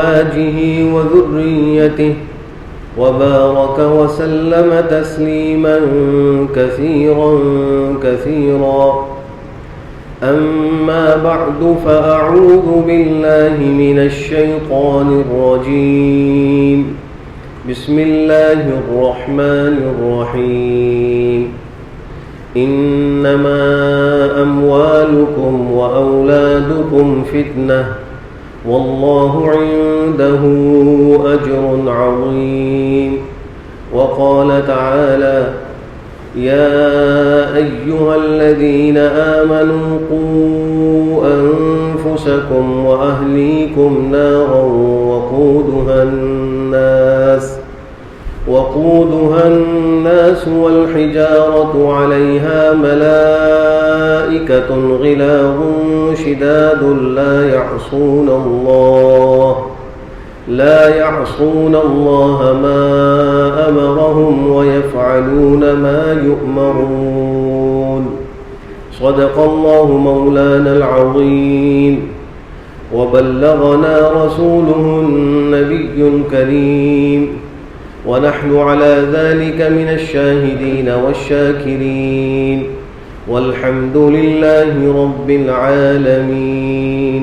أزواجه وذريته وبارك وسلم تسليما كثيرا أما بعد فأعوذ بالله من الشيطان الرجيم بسم الله الرحمن الرحيم إنما أموالكم وأولادكم فتنة والله عنده أجر عظيم وقال تعالى يا أيها الذين آمنوا قوا أنفسكم وأهليكم نارا وقودها الناس والحجارة عليها ملائكة غلاظ شداد لا يعصون الله ما أمرهم ويفعلون ما يؤمرون صدق الله مولانا العظيم وبلغنا رسوله النبي الكريم ونحن على ذلك من الشاهدين والشاكرين والحمد لله رب العالمين.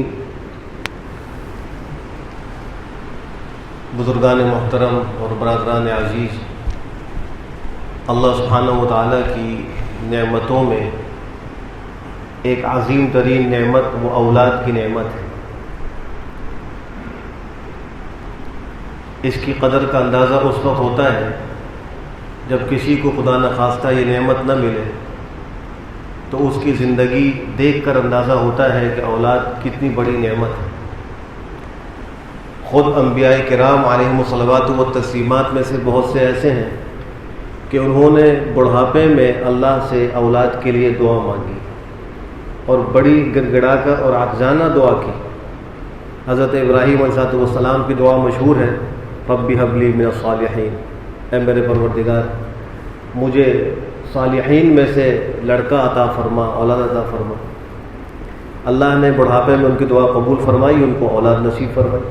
بزرگان محترم اور برادران عزیز، اللہ سبحانہ و تعالیٰ کی نعمتوں میں ایک عظیم ترین نعمت وہ اولاد کی نعمت ہے. اس کی قدر کا اندازہ اس وقت ہوتا ہے جب کسی کو خدا نخواستہ یہ نعمت نہ ملے تو اس کی زندگی دیکھ کر اندازہ ہوتا ہے کہ اولاد کتنی بڑی نعمت ہے. خود انبیاء کرام علیہم الصلوات و تسلیمات میں سے بہت سے ایسے ہیں کہ انہوں نے بڑھاپے میں اللہ سے اولاد کے لیے دعا مانگی اور بڑی گڑ گڑا کر اور عاجزانہ دعا کی. حضرت ابراہیم علیہ السلام کی دعا مشہور ہے، رب هب لی من الصالحین، اے میرے پروردگار مجھے صالحین میں سے لڑکا عطا فرما، اولاد عطا فرما. اللہ نے بڑھاپے میں ان کی دعا قبول فرمائی، ان کو اولاد نصیب فرمائی.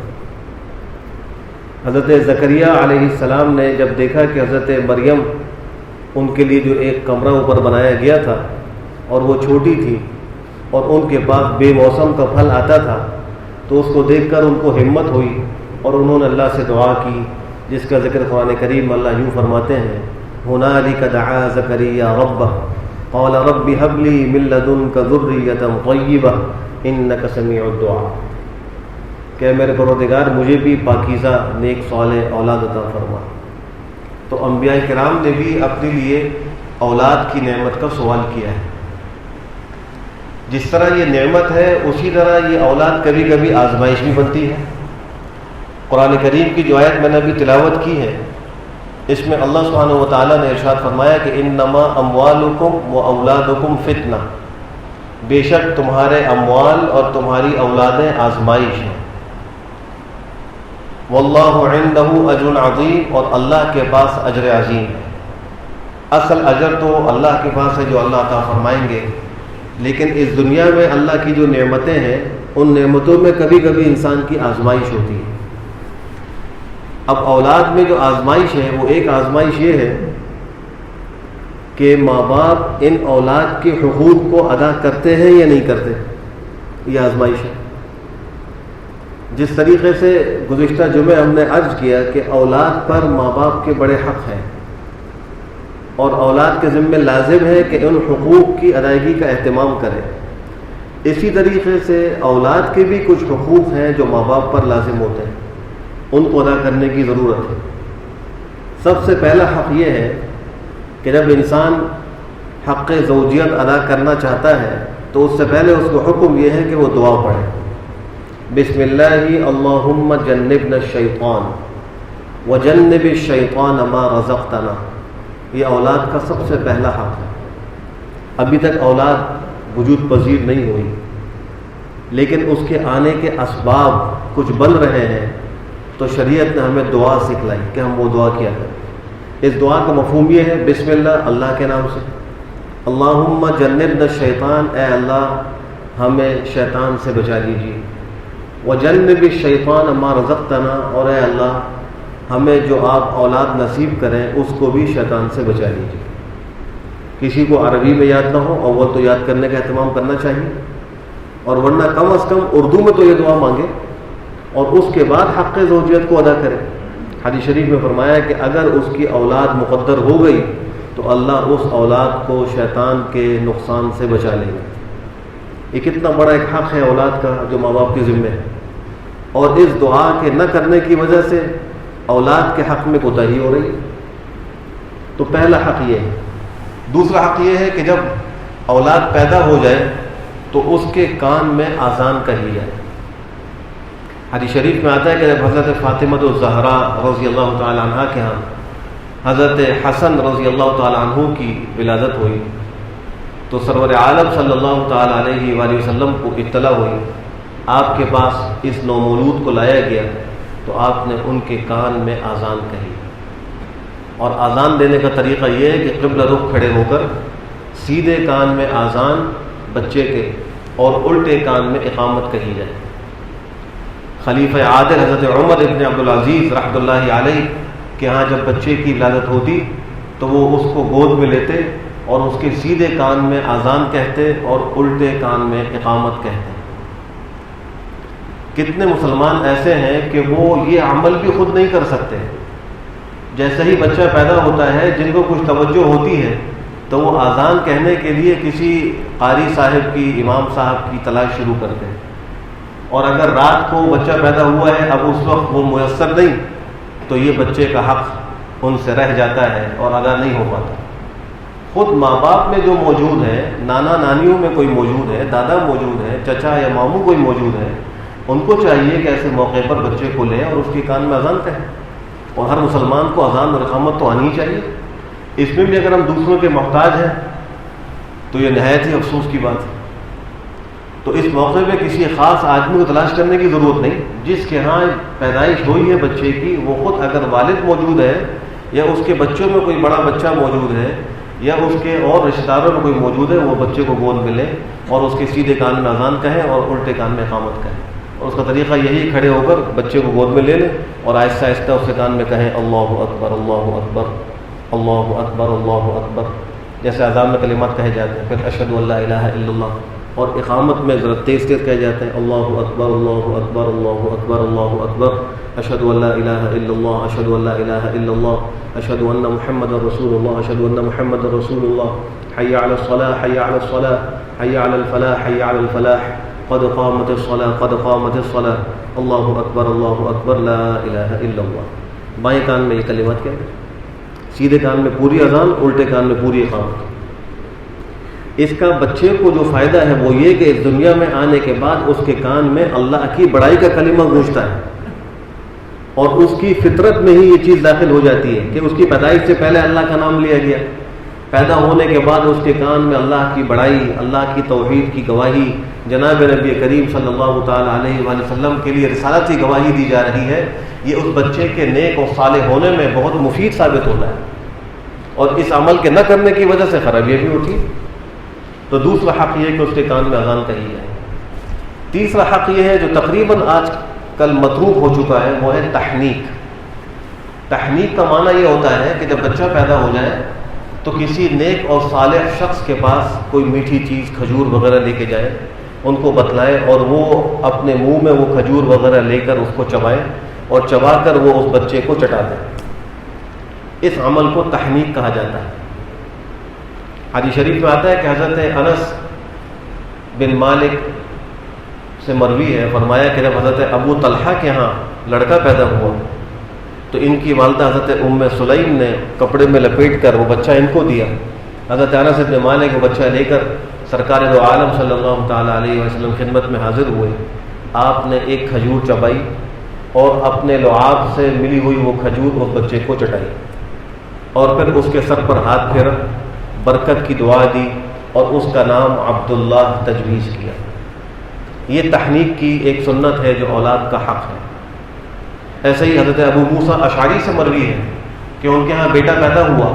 حضرت زکریا علیہ السلام نے جب دیکھا کہ حضرت مریم ان کے لیے جو ایک کمرہ اوپر بنایا گیا تھا اور وہ چھوٹی تھی اور ان کے پاس بے موسم کا پھل آتا تھا تو اس کو دیکھ کر ان کو ہمت ہوئی اور انہوں نے اللہ سے دعا کی، جس کا ذکر قرآن کریم اللہ یوں فرماتے ہیں ہنالک دعا زکریا ربہ قال رب هب لی من لدنک ذریۃ طیبہ انک سمیع الدعاء، کہ میرے پروردگار مجھے بھی پاکیزہ نیک صالح اولاد عطا فرما. تو انبیاء کرام نے بھی اپنے لیے اولاد کی نعمت کا سوال کیا ہے. جس طرح یہ نعمت ہے اسی طرح یہ اولاد کبھی کبھی آزمائش بھی بنتی ہے. قرآن کریم کی جو آیت میں نے ابھی تلاوت کی ہے اس میں اللہ سبحانہ و تعالیٰ نے ارشاد فرمایا کہ انما اموالکم و اولادکم فتنہ، بے شک تمہارے اموال اور تمہاری اولادیں آزمائش ہیں. واللہ عندہ اجر عظیم، اور اللہ کے پاس اجر عظیم ہے. اصل اجر تو اللہ کے پاس ہے جو اللہ عطا فرمائیں گے، لیکن اس دنیا میں اللہ کی جو نعمتیں ہیں ان نعمتوں میں کبھی کبھی انسان کی آزمائش ہوتی ہے. اب اولاد میں جو آزمائش ہے وہ ایک آزمائش یہ ہے کہ ماں باپ ان اولاد کے حقوق کو ادا کرتے ہیں یا نہیں کرتے، یہ آزمائش ہے. جس طریقے سے گزشتہ جمعے ہم نے عرض کیا کہ اولاد پر ماں باپ کے بڑے حق ہیں اور اولاد کے ذمہ لازم ہے کہ ان حقوق کی ادائیگی کا اہتمام کرے، اسی طریقے سے اولاد کے بھی کچھ حقوق ہیں جو ماں باپ پر لازم ہوتے ہیں، ان کو ادا کرنے کی ضرورت ہے. سب سے پہلا حق یہ ہے کہ جب انسان حق زوجیت ادا کرنا چاہتا ہے تو اس سے پہلے اس کو حکم یہ ہے کہ وہ دعا پڑھے، بسم اللہ اللہم جنبنا الشیطان وجنب الشیطان ما رزقتنا. یہ اولاد کا سب سے پہلا حق ہے. ابھی تک اولاد وجود پذیر نہیں ہوئی لیکن اس کے آنے کے اسباب کچھ بن رہے ہیں تو شریعت نے ہمیں دعا سکھلائی کہ ہم وہ دعا کیا کریں. اس دعا کا مفہوم یہ ہے بسم اللہ کے نام سے، اللہم جنبنا الشیطان، اے اللہ ہمیں شیطان سے بچا لیجیے، وجنب الشیطان ما رزقتنا، اور اے اللہ ہمیں جو آپ اولاد نصیب کریں اس کو بھی شیطان سے بچا لیجیے۔ کسی کو عربی میں یاد نہ ہو، اول تو یاد کرنے کا اہتمام کرنا چاہیے، اور ورنہ کم از کم اردو میں تو یہ دعا مانگے اور اس کے بعد حق زوجیت کو ادا کرے۔ حدیث شریف میں فرمایا کہ اگر اس کی اولاد مقدر ہو گئی تو اللہ اس اولاد کو شیطان کے نقصان سے بچا لے گا۔ یہ کتنا بڑا ایک حق ہے اولاد کا جو ماں باپ کے ذمہ ہے، اور اس دعا کے نہ کرنے کی وجہ سے اولاد کے حق میں کوتاہی ہو رہی ہے۔ تو پہلا حق یہ ہے۔ دوسرا حق یہ ہے کہ جب اولاد پیدا ہو جائے تو اس کے کان میں اذان کہی جائے۔ حدیث شریف میں آتا ہے کہ جب حضرت فاطمہ الزہرا رضی اللہ تعالی عنہ کے ہاں حضرت حسن رضی اللہ تعالی عنہ کی ولادت ہوئی تو سرور عالم صلی اللہ تعالی علیہ وآلہ وسلم کو اطلاع ہوئی، آپ کے پاس اس نومولود کو لایا گیا تو آپ نے ان کے کان میں اذان کہی۔ اور اذان دینے کا طریقہ یہ ہے کہ قبلہ رخ کھڑے ہو کر سیدھے کان میں اذان بچے کے اور الٹے کان میں اقامت کہی جائے۔ خلیفہ عادل حضرت عمر ابن عبدالعزیز رحمۃ اللہ علیہ کہ ہاں جب بچے کی ولادت ہوتی تو وہ اس کو گود میں لیتے اور اس کے سیدھے کان میں اذان کہتے اور الٹے کان میں اقامت کہتے۔ کتنے مسلمان ایسے ہیں کہ وہ یہ عمل بھی خود نہیں کر سکتے، جیسے ہی بچہ پیدا ہوتا ہے جن کو کچھ توجہ ہوتی ہے تو وہ اذان کہنے کے لیے کسی قاری صاحب کی، امام صاحب کی تلاش شروع کرتے ہیں، اور اگر رات کو بچہ پیدا ہوا ہے اب اس وقت وہ میسر نہیں تو یہ بچے کا حق ان سے رہ جاتا ہے اور ادا نہیں ہو پاتا۔ خود ماں باپ میں جو موجود ہے، نانا نانیوں میں کوئی موجود ہے، دادا موجود ہے، چچا یا ماموں کوئی موجود ہے، ان کو چاہیے کہ ایسے موقع پر بچے کو لیں اور اس کے کان میں اذان کہیں۔ اور ہر مسلمان کو اذان اور اقامت تو آنی چاہیے۔ اس میں بھی اگر ہم دوسروں کے محتاج ہیں تو یہ نہایت ہی افسوس کی بات ہے۔ تو اس موقع پہ کسی خاص آدمی کو تلاش کرنے کی ضرورت نہیں، جس کے ہاں پیدائش ہوئی ہے بچے کی وہ خود اگر والد موجود ہے یا اس کے بچوں میں کوئی بڑا بچہ موجود ہے یا اس کے اور رشتہ داروں میں کوئی موجود ہے، وہ بچے کو گود میں لیں اور اس کے سیدھے کان میں اذان کہیں اور الٹے کان میں اقامت کہیں۔ اور اس کا طریقہ یہی، کھڑے ہو کر بچے کو گود میں لے لیں اور آہستہ آہستہ اس کے کان میں کہیں اللہ اکبر اللہ اکبر اللہ اکبر اللہ اکبر، جیسے اذان میں کلمات کہے جاتے ہیں۔ پھر اشہد ان لا الہ الا اللہ، اور اقامت میں ذرا تیز تیز کہے جاتے ہیں اللہ اکبر اللہ اکبر اللہ اکبر اللہ اکبر، اشہد ان لا الہ الا اللہ اشہد ان لا الہ الا اللہ اشہد ان محمد رسول اللہ اشہد ان محمد رسول اللہ، حی علی الصلاۃ حی علی الصلاۃ حی علی الفلاح حی علی الفلاح، قد قامت الصلاۃ قد قامت الصلاۃ، اللہ اکبر لا الہ الا اللہ۔ بائیں کان میں یہ کلمات کہتے ہیں، سیدھے کان میں پوری اذان، الٹے کان میں پوری اقامت۔ اس کا بچے کو جو فائدہ ہے وہ یہ کہ اس دنیا میں آنے کے بعد اس کے کان میں اللہ کی بڑائی کا کلمہ گونجتا ہے اور اس کی فطرت میں ہی یہ چیز داخل ہو جاتی ہے کہ اس کی پیدائش سے پہلے اللہ کا نام لیا گیا، پیدا ہونے کے بعد اس کے کان میں اللہ کی بڑائی، اللہ کی توحید کی گواہی، جناب نبی کریم صلی اللہ تعالی علیہ وآلہ وسلم کے لیے رسالت کی گواہی دی جا رہی ہے۔ یہ اس بچے کے نیک اور صالح ہونے میں بہت مفید ثابت ہوتا ہے، اور اس عمل کے نہ کرنے کی وجہ سے خرابیاں بھی ہوتی ہیں۔ تو دوسرا حق یہ ہے کہ اس کے کان میں اذان کہی جائے۔ تیسرا حق یہ ہے جو تقریباً آج کل متروک ہو چکا ہے، وہ ہے تحنیک۔ تحنیک کا معنی یہ ہوتا ہے کہ جب بچہ پیدا ہو جائے تو کسی نیک اور صالح شخص کے پاس کوئی میٹھی چیز کھجور وغیرہ لے کے جائے، ان کو بتلائے اور وہ اپنے منہ میں وہ کھجور وغیرہ لے کر اس کو چبائے اور چبا کر وہ اس بچے کو چٹا دیں۔ اس عمل کو تحنیک کہا جاتا ہے۔ حدیث شریف میں آتا ہے کہ حضرت انس بن مالک سے مروی ہے، فرمایا کہ جب حضرت ابو طلحہ کے ہاں لڑکا پیدا ہوا تو ان کی والدہ حضرت ام سلیم نے کپڑے میں لپیٹ کر وہ بچہ ان کو دیا۔ حضرت انس بن مالک وہ بچہ لے کر سرکار دو عالم صلی اللہ تعالی علیہ وسلم خدمت میں حاضر ہوئے۔ آپ نے ایک کھجور چبائی اور اپنے لعاب سے ملی ہوئی وہ کھجور اس بچے کو چٹائی اور پھر اس کے سر پر ہاتھ پھیرا، برکت کی دعا دی اور اس کا نام عبداللہ تجویز کیا۔ یہ تحنیک کی ایک سنت ہے جو اولاد کا حق ہے۔ ایسے ہی حضرت ابو موسیٰ اشعری سے مروی ہے کہ ان کے ہاں بیٹا پیدا ہوا،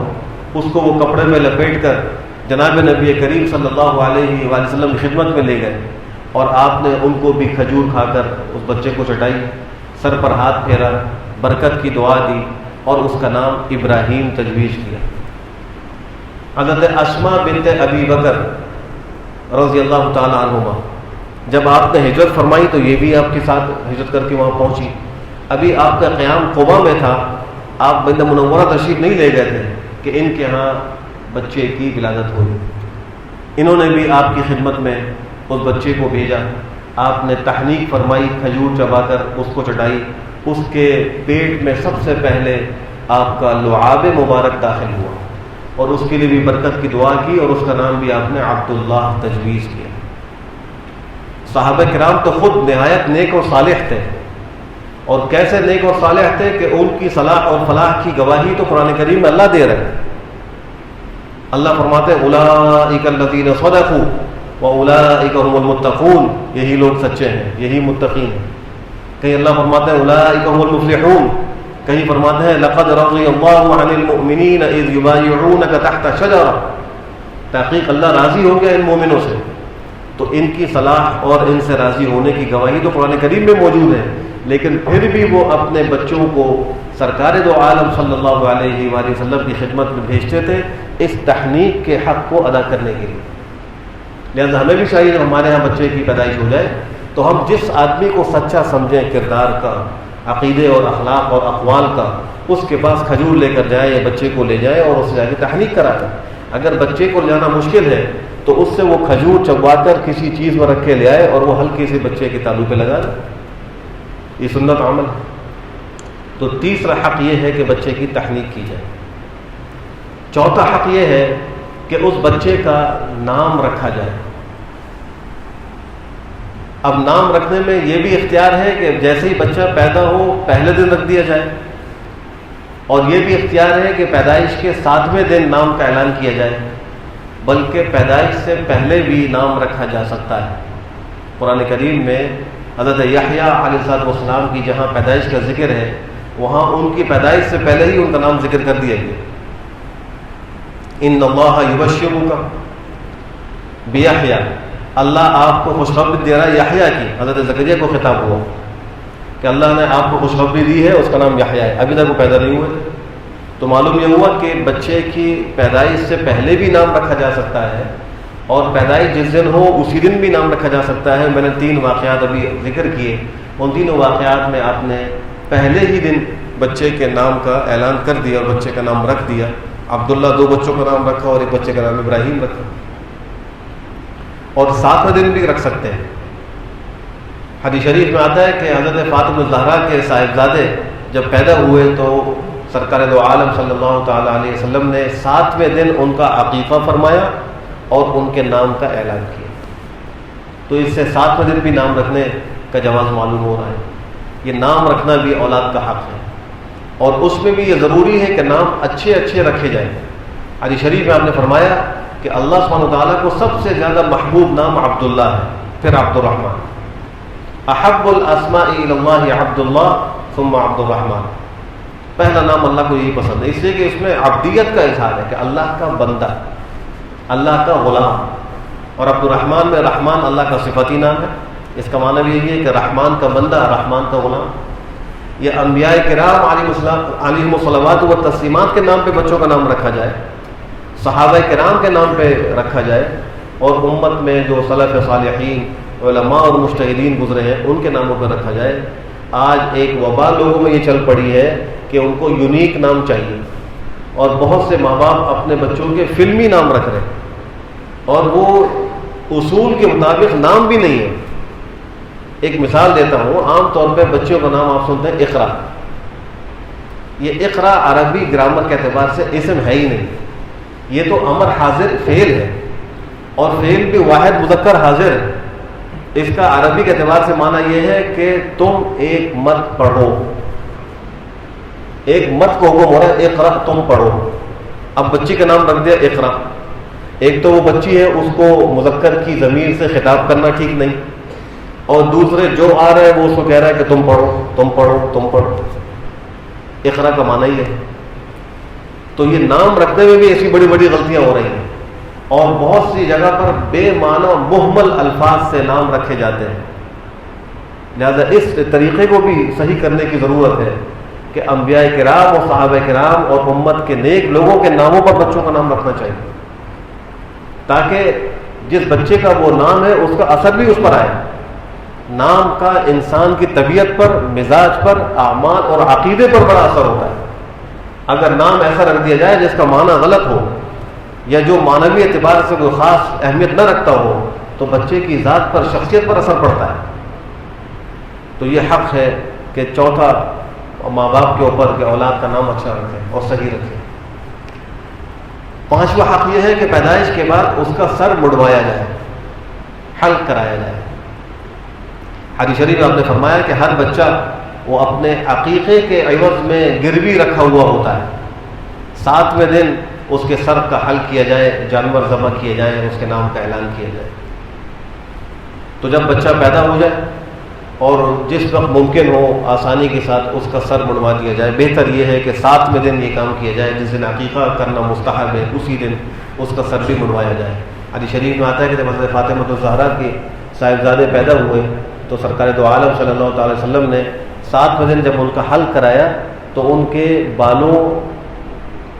اس کو وہ کپڑے میں لپیٹ کر جناب نبی کریم صلی اللہ علیہ وآلہ وسلم کی خدمت میں لے گئے اور آپ نے ان کو بھی کھجور کھا کر اس بچے کو چٹائی، سر پر ہاتھ پھیرا، برکت کی دعا دی اور اس کا نام ابراہیم تجویز کیا۔ حضرت اسماء بنت ابی بکر رضی اللہ تعالی عنہما، جب آپ نے ہجرت فرمائی تو یہ بھی آپ کے ساتھ ہجرت کر کے وہاں پہنچی۔ ابھی آپ کا قیام قبا میں تھا، آپ مدینہ منورہ تشریف نہیں لے گئے تھے کہ ان کے ہاں بچے کی ولادت ہوئی۔ انہوں نے بھی آپ کی خدمت میں اس بچے کو بھیجا، آپ نے تحنیک فرمائی، کھجور چبا کر اس کو چٹائی، اس کے پیٹ میں سب سے پہلے آپ کا لعاب مبارک داخل ہوا اور اس کے لیے بھی برکت کی دعا کی اور اس کا نام بھی آپ نے عبداللہ تجویز کیا۔ صحابہ کرام تو خود نہایت نیک اور صالح تھے، اور کیسے نیک اور صالح تھے کہ ان کی صلاح اور فلاح کی گواہی تو قرآن کریم میں اللہ دے رہے ہیں۔ اللہ فرماتے ہیں اولئک الذین صدقوا واولئک هم المتقون، یہی لوگ سچے ہیں، یہی متقین ہیں۔ کہیں اللہ فرماتے ہیں اولئک هم المفلحون، کہیں فرماتے ہیں لقد رضی اللہ عن المؤمنین اذ یبایعونک تحت شجرہ، تحقیق اللہ راضی ہو گیا ان مومنوں سے۔ تو ان کی صلاح اور ان سے راضی ہونے کی گواہی تو قرآن کریم میں موجود ہے، لیکن پھر بھی وہ اپنے بچوں کو سرکار دو عالم صلی اللہ علیہ وآلہ وسلم کی خدمت میں بھیجتے تھے اس تحنیک کے حق کو ادا کرنے کے لیے۔ لہذا ہمیں بھی چاہیے جب ہمارے یہاں بچے کی پیدائش ہو جائے تو ہم جس آدمی کو سچا سمجھیں کردار کا، عقیدے اور اخلاق اور اقوال کا، اس کے پاس کھجور لے کر جائیں یا بچے کو لے جائیں اور اس سے جا کے تحنیک کرا دیں۔ اگر بچے کو جانا مشکل ہے تو اس سے وہ کھجور چبوا کر کسی چیز میں رکھ کے لے آئے اور وہ ہلکے سے بچے کے تالو پہ لگا دیں، یہ سنت عمل ہے۔ تو تیسرا حق یہ ہے کہ بچے کی تحنیک کی جائے۔ چوتھا حق یہ ہے کہ اس بچے کا نام رکھا جائے۔ اب نام رکھنے میں یہ بھی اختیار ہے کہ جیسے ہی بچہ پیدا ہو پہلے دن رکھ دیا جائے، اور یہ بھی اختیار ہے کہ پیدائش کے 7ویں دن نام کا اعلان کیا جائے، بلکہ پیدائش سے پہلے بھی نام رکھا جا سکتا ہے۔ قرآن کریم میں حضرت یحییٰ علیہ السلام کی جہاں پیدائش کا ذکر ہے وہاں ان کی پیدائش سے پہلے ہی ان کا نام ذکر کر دیا گیا۔ ان اللہ یبشرک بیحییٰ، اللہ آپ کو خوشخبری دے رہا ہے یحییٰ کی۔ حضرت زکریا کو خطاب ہوا کہ اللہ نے آپ کو خوشخبری دی ہے، اس کا نام یحییٰ ہے، ابھی تک وہ پیدا نہیں ہوئے تھے۔ تو معلوم یہ ہوا کہ بچے کی پیدائش سے پہلے بھی نام رکھا جا سکتا ہے، اور پیدائش جس دن ہو اسی دن بھی نام رکھا جا سکتا ہے۔ میں نے 3 واقعات ابھی ذکر کیے، ان تینوں واقعات میں آپ نے پہلے ہی دن بچے کے نام کا اعلان کر دیا اور بچے کا نام رکھ دیا۔ عبداللہ 2 بچوں کا نام رکھا اور ایک بچے کا نام ابراہیم رکھا، اور 7ویں دن بھی رکھ سکتے ہیں۔ حدیث شریف میں آتا ہے کہ حضرت فاطمہ الزہرا کے صاحبزادے جب پیدا ہوئے تو سرکار دو عالم صلی اللہ تعالیٰ علیہ وسلم نے 7ویں دن ان کا عقیقہ فرمایا اور ان کے نام کا اعلان کیا۔ تو اس سے 7ویں دن بھی نام رکھنے کا جواز معلوم ہو رہا ہے۔ یہ نام رکھنا بھی اولاد کا حق ہے، اور اس میں بھی یہ ضروری ہے کہ نام اچھے اچھے رکھے جائیں۔ حدیث شریف میں آپ نے فرمایا کہ اللہ سبحانہ وتعالیٰ کو سب سے زیادہ محبوب نام عبداللہ ہے، پھر عبد الرحمن۔ احب الاسماء الی اللہ عبداللہ ثم عبد الرحمن، پہلا نام اللہ کو یہی پسند ہے، اس لیے کہ اس میں عبدیت کا اظہار ہے کہ اللہ کا بندہ، اللہ کا غلام۔ اور عبد الرحمن میں رحمان اللہ کا صفتی نام ہے، اس کا معنی بھی یہی ہے کہ رحمان کا بندہ، رحمان کا غلام۔ یہ انبیاء کرام علیہم الصلوات و تسلیمات کے نام پہ بچوں کا نام رکھا جائے، صحابہ کرام کے نام پہ رکھا جائے، اور امت میں جو سلف صالحین علماء اور مجتہدین گزرے ہیں ان کے ناموں پہ رکھا جائے۔ آج ایک وبا لوگوں میں یہ چل پڑی ہے کہ ان کو یونیک نام چاہیے، اور بہت سے ماں باپ اپنے بچوں کے فلمی نام رکھ رہے ہیں، اور وہ اصول کے مطابق نام بھی نہیں ہے۔ ایک مثال دیتا ہوں، عام طور پہ بچوں کا نام آپ سنتے ہیں اقرا۔ یہ اقرا عربی گرامر کے اعتبار سے اسم ہے ہی نہیں، یہ تو امر حاضر فعل ہے، اور فعل بھی واحد مذکر حاضر ہے۔ اس کا عربی کے اعتبار سے معنی یہ ہے کہ تم ایک مت پڑھو، ایک مت کو حکم ہو رہا ہے اقرا، تم پڑھو۔ اب بچی کا نام رکھ دیا اقرا، ایک تو وہ بچی ہے اس کو مذکر کی ضمیر سے خطاب کرنا ٹھیک نہیں، اور دوسرے جو آ رہے ہیں وہ اس کو کہہ رہا ہے کہ تم پڑھو تم پڑھو تم پڑھو۔ اقرا کا معنی ہی ہے۔ تو یہ نام رکھنے میں بھی ایسی بڑی بڑی غلطیاں ہو رہی ہیں۔ اور بہت سی جگہ پر بے معنی مہمل الفاظ سے نام رکھے جاتے ہیں. لہذا اس طریقے کو بھی صحیح کرنے کی ضرورت ہے کہ انبیاء کرام اور صحابہ کرام اور امت کے نیک لوگوں کے ناموں پر بچوں کا نام رکھنا چاہیے، تاکہ جس بچے کا وہ نام ہے اس کا اثر بھی اس پر آئے. نام کا انسان کی طبیعت پر، مزاج پر، اعمال اور عقیدے پر بڑا اثر ہوتا ہے. اگر نام ایسا رکھ دیا جائے جس کا معنی غلط ہو یا جو معنوی اعتبار سے کوئی خاص اہمیت نہ رکھتا ہو تو بچے کی ذات پر، شخصیت پر اثر پڑتا ہے. تو یہ حق ہے کہ چوتھا ماں باپ کے اوپر کہ اولاد کا نام اچھا رکھیں اور صحیح رکھیں. پانچواں حق یہ ہے کہ پیدائش کے بعد اس کا سر مڑوایا جائے، حلق کرایا جائے. حدیث شریف میں آپ نے فرمایا کہ ہر بچہ وہ اپنے عقیقے کے عوض میں گروی رکھا ہوا ہوتا ہے. 7ویں دن اس کے سر کا حلق کیا جائے، جانور ذبح کیے جائیں، اس کے نام کا اعلان کیا جائے. تو جب بچہ پیدا ہو جائے اور جس وقت ممکن ہو آسانی کے ساتھ اس کا سر منڈوا دیا جائے. بہتر یہ ہے کہ 7ویں دن یہ کام کیا جائے، جس دن عقیقہ کرنا مستحب ہے اسی دن اس کا سر بھی منڈوایا جائے. حدیث شریف میں آتا ہے کہ جب حضرت فاطمہ الزہرا کے صاحبزادے پیدا ہوئے تو سرکار دو عالم صلی اللہ تعالی وسلم نے 7ویں دن جب ان کا حلق کرایا تو ان کے بالوں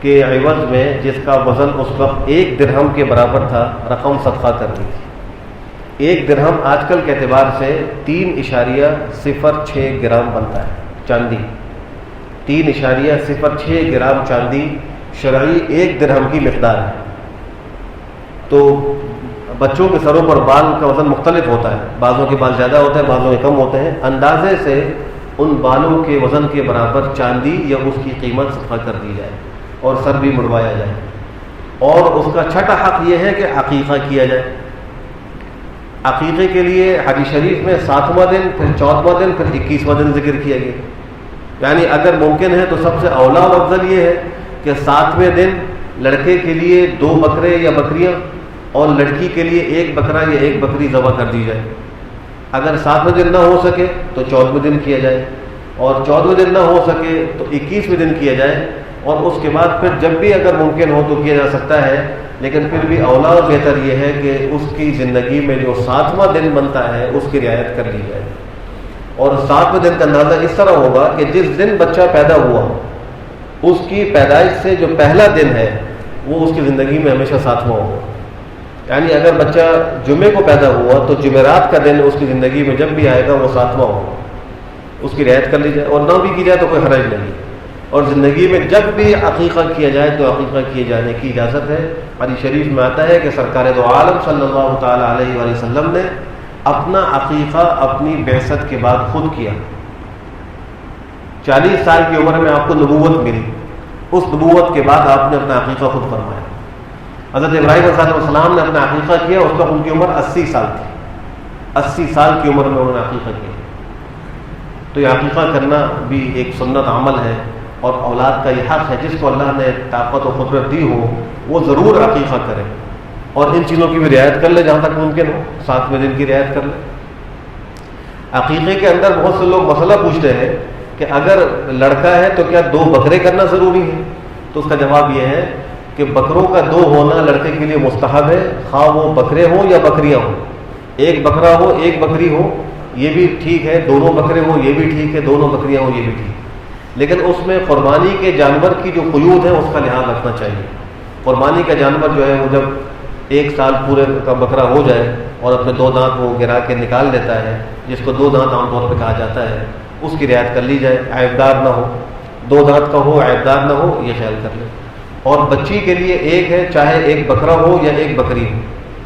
کے عوض میں جس کا وزن اس وقت 1 درہم کے برابر تھا رقم صدقہ کر دی تھی. 1 درہم آج کل کے اعتبار سے 3.06 گرام بنتا ہے چاندی. 3.06 گرام چاندی شرعی 1 درہم کی مقدار ہے. تو بچوں کے سروں پر بال کا وزن مختلف ہوتا ہے، بعضوں کے بال زیادہ ہوتے ہیں، بعضوں کے کم ہوتے ہیں. اندازے سے ان بالوں کے وزن کے برابر چاندی یا اس کی قیمت صدقہ کر دی جائے اور سر بھی مڑوایا جائے. اور اس کا چھٹا حق یہ ہے کہ عقیقہ کیا جائے. عقیقے کے لیے حدیث شریف میں 7واں دن، پھر 14واں دن، پھر 21واں دن ذکر کیا گیا. یعنی اگر ممکن ہے تو سب سے اولا اور افضل یہ ہے کہ 7ویں دن لڑکے کے لیے 2 بکرے یا بکریاں اور لڑکی کے لیے 1 بکرا یا 1 بکری ذبح کر دی جائے. اگر 7ویں دن نہ ہو سکے تو 14ویں دن کیا جائے، اور 14ویں دن نہ ہو سکے تو 21ویں دن کیا جائے. اور اس کے بعد پھر جب بھی اگر ممکن ہو تو کیا جا سکتا ہے، لیکن پھر بھی اولا اور بہتر یہ ہے کہ اس کی زندگی میں جو 7واں دن بنتا ہے اس کی رعایت کر لی جائے. اور 7ویں دن کا اندازہ اس طرح ہوگا کہ جس دن بچہ پیدا ہوا اس کی پیدائش سے جو پہلا دن ہے وہ اس کی زندگی میں ہمیشہ 7واں ہوگا. یعنی اگر بچہ جمعے کو پیدا ہوا تو جمعرات کا دن اس کی زندگی میں جب بھی آئے گا وہ 7واں ہوگا. اس کی رعایت کر لی جائے، اور نہ بھی کی جائے تو کوئی حرج نہیں. اور زندگی میں جب بھی عقیقہ کیا جائے تو عقیقہ کیے جانے کی اجازت ہے. حدیث شریف میں آتا ہے کہ سرکار دو عالم صلی اللہ تعالی علیہ وآلہ وسلم نے اپنا عقیقہ اپنی بعثت کے بعد خود کیا. 40 سال کی عمر میں آپ کو نبوت ملی، اس نبوت کے بعد آپ نے اپنا عقیقہ خود فرمایا. حضرت ابراہیم علیہ السلام نے اپنا عقیقہ کیا، اس وقت ان کی عمر 80 سال تھی. 80 سال کی عمر میں انہوں نے عقیقہ کیا. تو یہ عقیقہ کرنا بھی ایک سنت عمل ہے، اور اولاد کا یہ حق ہے جس کو اللہ نے طاقت و قدرت دی ہو وہ ضرور عقیقہ کرے، اور ان چیزوں کی بھی رعایت کر لے جہاں تک ممکن ہو. 7ویں دن کی رعایت کر لے. عقیقے کے اندر بہت سے لوگ مسئلہ پوچھتے ہیں کہ اگر لڑکا ہے تو کیا 2 بکرے کرنا ضروری ہے؟ تو اس کا جواب یہ ہے کہ بکروں کا 2 ہونا لڑکے کے لیے مستحب ہے، خواہ وہ بکرے ہوں یا بکریاں ہوں. 1 بکرا ہو 1 بکری ہو یہ بھی ٹھیک ہے، 2 بکرے ہوں یہ بھی ٹھیک ہے، 2 بکریاں ہوں یہ بھی ٹھیک ہے. لیکن اس میں قربانی کے جانور کی جو قیود ہے اس کا لحاظ رکھنا چاہیے. قربانی کا جانور جو ہے وہ جب 1 سال پورے کا بکرا ہو جائے اور اپنے 2 دانت وہ گرا کے نکال لیتا ہے، جس کو 2 دانت عام طور پہ کہا جاتا ہے، اس کی رعایت کر لی جائے. عیبدار نہ ہو، 2 دانت کا ہو، عیبدار نہ ہو، یہ خیال کر لیں. اور بچی کے لیے 1 ہے، چاہے 1 بکرا ہو یا 1 بکری ہو،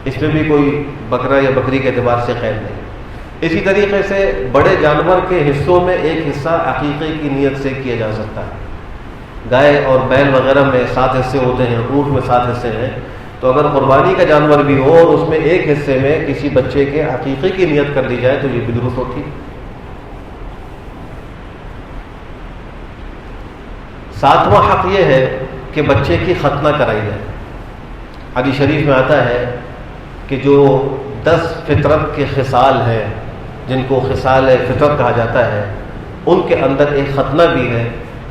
اس میں بھی کوئی بکرا یا بکری کے اعتبار سے قید نہیں. اسی طریقے سے بڑے جانور کے حصوں میں ایک حصہ عقیقے کی نیت سے کیا جا سکتا ہے. گائے اور بیل وغیرہ میں 7 حصے ہوتے ہیں، اونٹ میں 7 حصے ہیں. تو اگر قربانی کا جانور بھی ہو اور اس میں ایک حصے میں کسی بچے کے عقیقے کی نیت کر لی جائے تو یہ بھی درست ہوتی. 7واں حق یہ ہے کہ بچے کی ختنہ کرائی جائے. حدیث شریف میں آتا ہے کہ جو 10 فطرت کے خصال ہیں جن کو خصال فطرت کہا جاتا ہے، ان کے اندر ایک ختنہ بھی ہے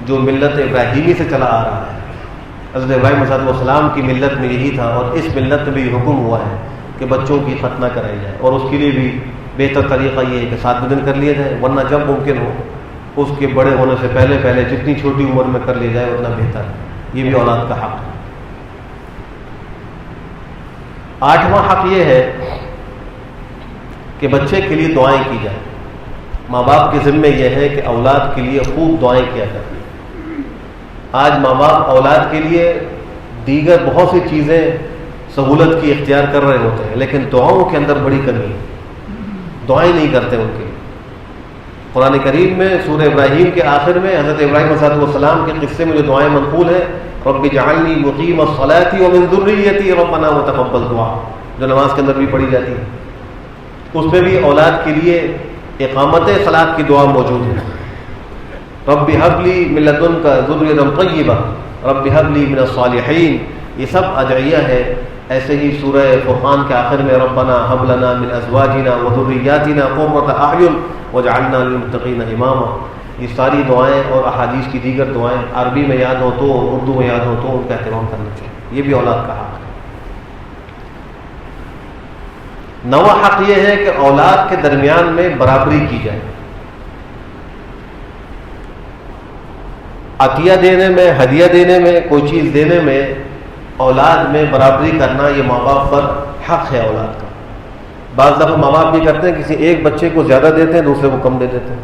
جو ملت ابراہیمی سے چلا آ رہا ہے. حضرت ابراہیم علیہ السلام کی ملت میں یہی تھا، اور اس ملت میں بھی حکم ہوا ہے کہ بچوں کی ختنہ کرائی جائے، اور اس کے لیے بھی بہتر طریقہ یہ ہے کہ 7 دن کر لیا جائے، ورنہ جب ممکن ہو اس کے بڑے ہونے سے پہلے پہلے جتنی چھوٹی عمر میں کر لیا جائے اتنا بہتر ہے، یہ بھی اولاد کا حق ہے۔ 8واں حق یہ ہے کہ بچے کے لیے دعائیں کی جائیں۔ ماں باپ کے ذمے یہ ہے کہ اولاد کے لیے خوب دعائیں کیا کریں۔ آج ماں باپ اولاد کے لیے دیگر بہت سی چیزیں سہولت کی اختیار کر رہے ہوتے ہیں، لیکن دعاؤں کے اندر بڑی کمی ہے، دعائیں نہیں کرتے ان کے لیے۔ قرآن کریم میں سورہ ابراہیم کے آخر میں حضرت ابراہیم علیہ السلام کے قصے میں جو دعائیں منقول ہیں، رب اجعلنی مقیم الصلاۃ ومن ذریتی ربنا وتقبل دعا، جو نماز کے اندر بھی پڑھی جاتی ہے، اس میں بھی اولاد کے لیے اقامت صلاۃ کی دعا موجود ہے۔ رب هب لی من لدنک ذریۃ طیبہ، رب هب لی من الصالحین، یہ سب ادعیہ ہے۔ ایسے ہی سورہ فرقان کے آخر میں ربنا هب لنا من ازواجنا وذریاتنا قرۃ اعین وجعلنا للمتقین اماما، یہ ساری دعائیں اور احادیث کی دیگر دعائیں عربی میں یاد ہو تو اور اردو میں یاد ہو تو ان کا اہتمام کرنا چاہیے، یہ بھی اولاد کا حق ہے۔ 9واں حق یہ ہے کہ اولاد کے درمیان میں برابری کی جائے۔ عطیہ دینے میں، ہدیہ دینے میں، کوئی چیز دینے میں اولاد میں برابری کرنا یہ ماں باپ پر حق ہے اولاد کا۔ بعض دفعہ ماں باپ بھی کرتے ہیں، کسی ایک بچے کو زیادہ دیتے ہیں، دوسرے کو کم دے دیتے ہیں،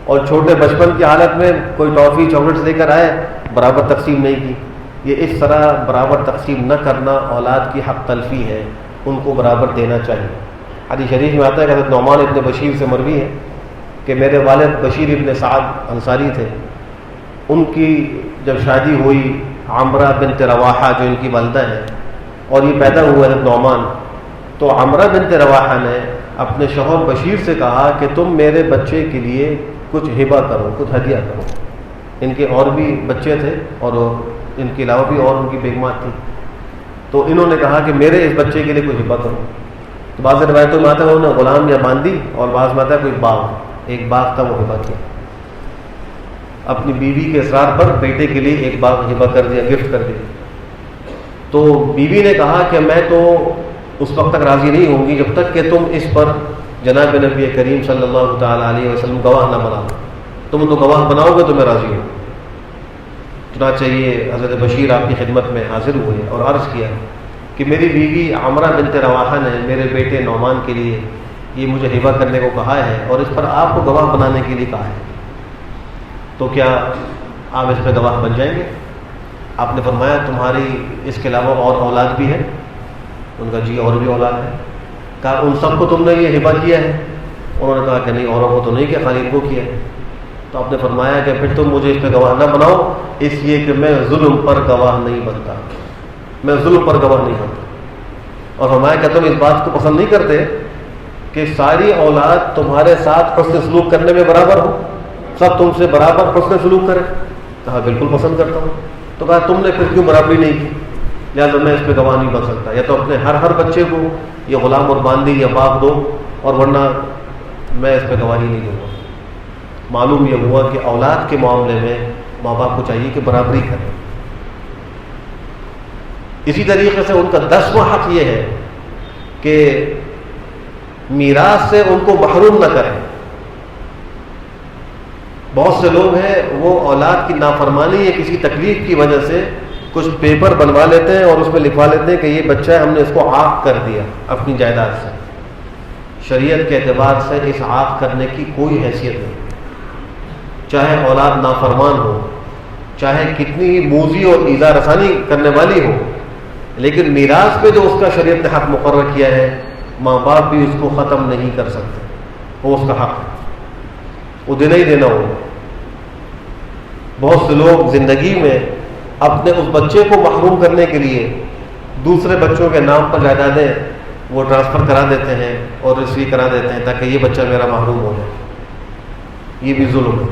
اور چھوٹے بچپن کی حالت میں کوئی ٹافی چاکلیٹس لے کر آئے، برابر تقسیم نہیں کی۔ یہ اس طرح برابر تقسیم نہ کرنا اولاد کی حق تلفی ہے، ان کو برابر دینا چاہیے۔ حدیث شریف میں آتا ہے کہ حضرت نعمان ابن بشیر سے مروی ہے کہ میرے والد بشیر ابن سعد انصاری تھے، ان کی جب شادی ہوئی عمرہ بنت رواحہ جو ان کی والدہ ہے، اور یہ پیدا ہوا حضرت نعمان، تو عمرہ بنت رواحہ نے اپنے شوہر بشیر سے کہا کہ تم میرے بچے کے لیے کچھ ہبہ کرو، کچھ ہدیہ کرو۔ ان کے اور بھی بچے تھے اور ان کے علاوہ بھی اور ان کی بیگمات تھی، تو انہوں نے کہا کہ میرے اس بچے کے لیے کوئی ہبہ کرو۔ تو بعض روایتوں میں آتا ہے انہوں نے غلام یا باندی، اور بعض میں آتا ہے کوئی باغ، ایک باغ تھا وہ ہبہ کیا، اپنی بیوی کے اصرار پر بیٹے کے لیے ایک باغ ہبہ کر دیا، گفٹ کر دیا۔ تو بیوی نے کہا کہ میں تو اس وقت تک راضی نہیں ہوں گی جب تک کہ تم اس پر جناب نبی کریم صلی اللہ تعالیٰ علیہ وسلم گواہ نہ بناؤ، تم ان کو گواہ بناؤ گے تو میں راضی ہوں۔ چنانچہ یہ حضرت بشیر آپ کی خدمت میں حاضر ہوئے اور عرض کیا کہ میری بیوی عمرہ بنت رواحہ نے میرے بیٹے نعمان کے لیے یہ مجھے ہبہ کرنے کو کہا ہے، اور اس پر آپ کو گواہ بنانے کے لیے کہا ہے، تو کیا آپ اس پہ گواہ بن جائیں گے؟ آپ نے فرمایا تمہاری اس کے علاوہ اور اولاد بھی ہے؟ ان کا جی اور بھی اولاد ہے۔ کہا ان سب کو تم نے یہ ہبہ کیا ہے؟ انہوں نے کہا کہ نہیں، اوروں کو تو نہیں کیا، خالی ان کو کیا ہے۔ تو آپ نے فرمایا کہ پھر تم مجھے اس پہ گواہ نہ بناؤ، اس لیے کہ میں ظلم پر گواہ نہیں بنتا، میں ظلم پر گواہ نہیں بنتا۔ اور فرمایا کہ تم اس بات کو پسند نہیں کرتے کہ ساری اولاد تمہارے ساتھ حسن سلوک کرنے میں برابر ہو، سب تم سے برابر حسن سلوک کرے؟ کہا بالکل پسند کرتا ہوں۔ تو کہا تم نے پھر کیوں برابری نہیں کی؟ لہٰذا میں اس پہ گواہ نہیں بن سکتا، یا تو اپنے ہر بچے کو یہ غلام اور باندی یا باغ دو، اور ورنہ میں اس پہ گواہی نہیں دوں گا۔ معلوم یہ ہوا کہ اولاد کے معاملے میں ماں باپ کو چاہیے کہ برابری کریں۔ اسی طریقے سے ان کا 10واں حق یہ ہے کہ میراث سے ان کو محروم نہ کریں۔ بہت سے لوگ ہیں وہ اولاد کی نافرمانی یا کسی تکلیف کی وجہ سے کچھ پیپر بنوا لیتے ہیں اور اس میں لکھوا لیتے ہیں کہ یہ بچہ ہے، ہم نے اس کو عاق کر دیا اپنی جائیداد سے۔ شریعت کے اعتبار سے اس عاق کرنے کی کوئی حیثیت نہیں، چاہے اولاد نافرمان ہو، چاہے کتنی ہی موذی اور ایذا رسانی کرنے والی ہو، لیکن میراث پہ جو اس کا شریعت نے حق مقرر کیا ہے، ماں باپ بھی اس کو ختم نہیں کر سکتے، وہ اس کا حق ہے، وہ دینا ہی دینا ہوگا۔ بہت سے لوگ زندگی میں اپنے اس بچے کو محروم کرنے کے لیے دوسرے بچوں کے نام پر جائیدادیں وہ ٹرانسفر کرا دیتے ہیں اور رجسٹری کرا دیتے ہیں تاکہ یہ بچہ میرا محروم ہو جائے، یہ بھی ظلم ہے۔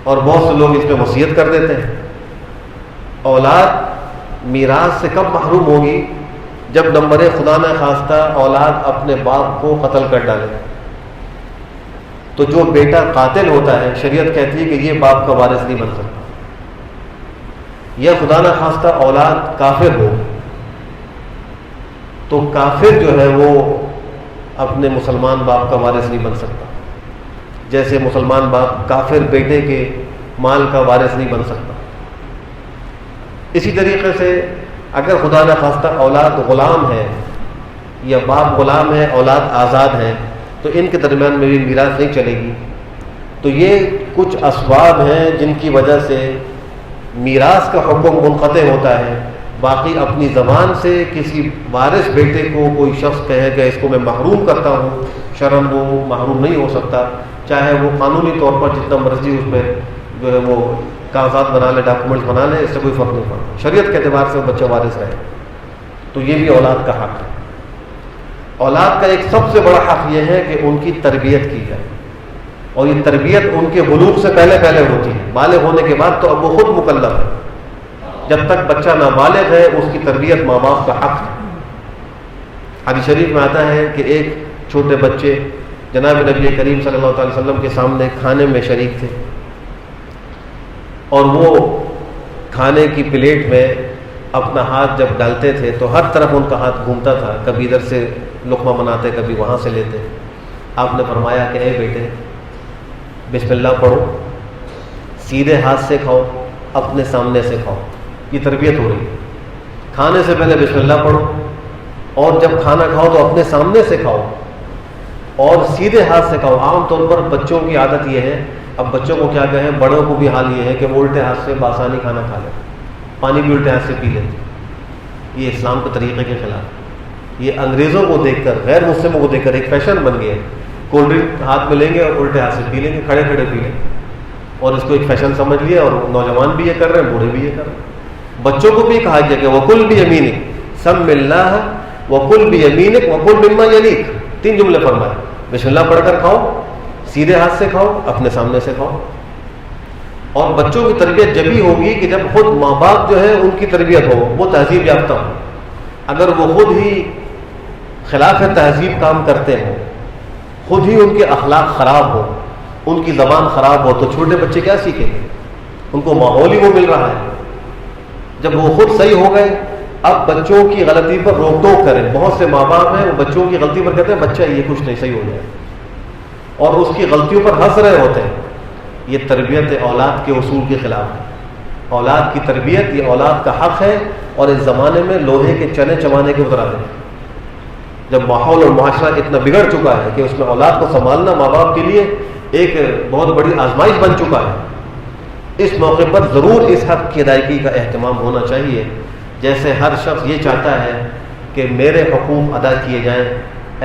اور بہت سے لوگ اس پہ وصیت کر دیتے ہیں۔ اولاد میراث سے کب محروم ہوگی؟ جب نمبر خدا نہ خواستہ اولاد اپنے باپ کو قتل کر ڈالے، تو جو بیٹا قاتل ہوتا ہے شریعت کہتی ہے کہ یہ باپ کا وارث نہیں بن سکتا۔ یا خدا نہ خواستہ اولاد کافر ہو تو کافر جو ہے وہ اپنے مسلمان باپ کا وارث نہیں بن سکتا، جیسے مسلمان باپ کافر بیٹے کے مال کا وارث نہیں بن سکتا۔ اسی طریقے سے اگر خدا نہ خواستہ اولاد غلام ہے یا باپ غلام ہے اولاد آزاد ہے تو ان کے درمیان میں بھی میراث نہیں چلے گی۔ تو یہ کچھ اسباب ہیں جن کی وجہ سے میراث کا حکم منقطع ہوتا ہے۔ باقی اپنی زبان سے کسی وارث بیٹے کو کوئی شخص کہے کہ اس کو میں محروم کرتا ہوں، شرم وہ محروم نہیں ہو سکتا، چاہے وہ قانونی طور پر جتنا مرضی اس پہ جو ہے وہ کاغذات بنا لے، ڈاکومنٹس بنا لے، اس سے کوئی فرق نہیں پڑتا، شریعت کے اعتبار سے وہ بچہ وارث رہے۔ تو یہ بھی اولاد کا حق ہے۔ اولاد کا ایک سب سے بڑا حق یہ ہے کہ ان کی تربیت کی جائے، اور یہ تربیت ان کے بلوغ سے پہلے ہوتی ہے۔ بالغ ہونے کے بعد تو اب وہ خود مکلف ہے، جب تک بچہ نابالغ ہے اس کی تربیت ماں باپ کا حق ہے۔ حدیث شریف میں آتا ہے کہ ایک چھوٹے بچے جناب نبی کریم صلی اللہ علیہ وسلم کے سامنے کھانے میں شریک تھے، اور وہ کھانے کی پلیٹ میں اپنا ہاتھ جب ڈالتے تھے تو ہر طرف ان کا ہاتھ گھومتا تھا، کبھی ادھر سے لقمہ بناتے، کبھی وہاں سے لیتے۔ آپ نے فرمایا کہ اے بیٹے بسم اللہ پڑھو، سیدھے ہاتھ سے کھاؤ، اپنے سامنے سے کھاؤ۔ یہ تربیت ہو رہی ہے، کھانے سے پہلے بسم اللہ پڑھو، اور جب کھانا کھاؤ تو اپنے سامنے سے کھاؤ اور سیدھے ہاتھ سے کھاؤ۔ عام طور پر بچوں کی عادت یہ ہے، اب بچوں کو کیا کہیں، بڑوں کو بھی حال یہ ہے کہ وہ الٹے ہاتھ سے بآسانی کھانا کھا لیں، پانی بھی الٹے ہاتھ سے پی لیتے۔ یہ اسلام کے طریقے کے خلاف، یہ انگریزوں کو دیکھ کر، غیر مسلموں کو دیکھ کر ایک فیشن بن گیا ہے۔ کولڈ ڈرنک ہاتھ میں لیں گے اور الٹے ہاتھ سے پی لیں گے، کھڑے کھڑے پی لیں گے، اور اس کو ایک فیشن سمجھ لیا، اور نوجوان بھی یہ کر رہے ہیں، بوڑھے بھی یہ کر رہے ہیں۔ بچوں کو بھی کہا گیا کہ وَكُلْ بِيَمِينِكَ سَمِّ اللَّهَ وَكُلْ بِيَمِينِكَ وَكُلْ مِمَّا يَلِيكَ، 3 جملے فرمائے، بسم اللہ پڑھ کر کھاؤ، سیدھے ہاتھ سے کھاؤ، اپنے سامنے سے کھاؤ۔ اور بچوں کی تربیت جب ہی ہوگی کہ جب خود ماں باپ جو ہے ان کی تربیت ہو، وہ تہذیب یافتہ ہو۔ اگر وہ خود ہی خلاف تہذیب کام کرتے ہوں، خود ہی ان کے اخلاق خراب ہو، ان کی زبان خراب ہو، تو چھوٹے بچے کیا سیکھیں گے؟ ان کو ماحول ہی وہ مل رہا ہے۔ جب وہ خود صحیح ہو گئے، اب بچوں کی غلطی پر روک ٹوک کریں۔ بہت سے ماں باپ ہیں وہ بچوں کی غلطی پر کہتے ہیں بچہ یہ کچھ نہیں، صحیح ہو جائے، اور اس کی غلطیوں پر ہنس رہے ہوتے ہیں۔ یہ تربیت اولاد کے اصول کے خلاف ہے۔ اولاد کی تربیت یہ اولاد کا حق ہے، اور اس زمانے میں لوہے کے چنے چبانے کے اترا دیں۔ جب ماحول اور معاشرہ اتنا بگڑ چکا ہے کہ اس میں اولاد کو سنبھالنا ماں باپ کے لیے ایک بہت بڑی آزمائش بن چکا ہے، اس موقع پر ضرور اس حق کی ادائیگی کا اہتمام ہونا چاہیے۔ جیسے ہر شخص یہ چاہتا ہے کہ میرے حقوق ادا کیے جائیں،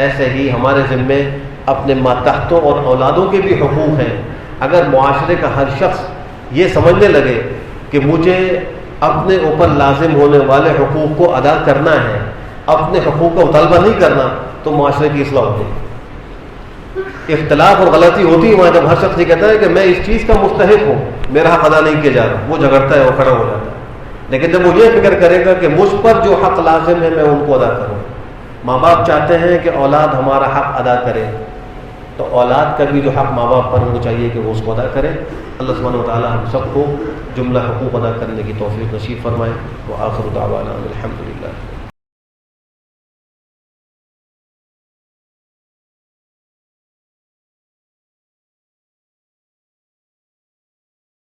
ایسے ہی ہمارے ذمے اپنے ماتحتوں اور اولادوں کے بھی حقوق ہیں۔ اگر معاشرے کا ہر شخص یہ سمجھنے لگے کہ مجھے اپنے اوپر لازم ہونے والے حقوق کو ادا کرنا ہے، اپنے حقوق کا مطالبہ نہیں کرنا، تو معاشرے کی اصلاح ہوتی ہے۔ اختلاف اور غلطی ہوتی ہے وہاں جب ہر شخص یہ کہتا ہے کہ میں اس چیز کا مستحق ہوں، میرا حق ادا نہیں کیا جا رہا، وہ جھگڑتا ہے، وہ کھڑا ہو جاتا ہے۔ لیکن جب وہ یہ فکر کرے گا کہ مجھ پر جو حق لازم ہے میں ان کو ادا کروں، ماں باپ چاہتے ہیں کہ اولاد ہمارا حق ادا کرے، تو اولاد کا بھی جو حق ماں باپ پر ہونا چاہیے کہ وہ اس کو ادا کرے۔ اللہ سبحانہ و تعالی ہم سب کو جملہ حقوق ادا کرنے کی توفیق نصیب فرمائے۔ وآخر دعوانا الحمدللہ۔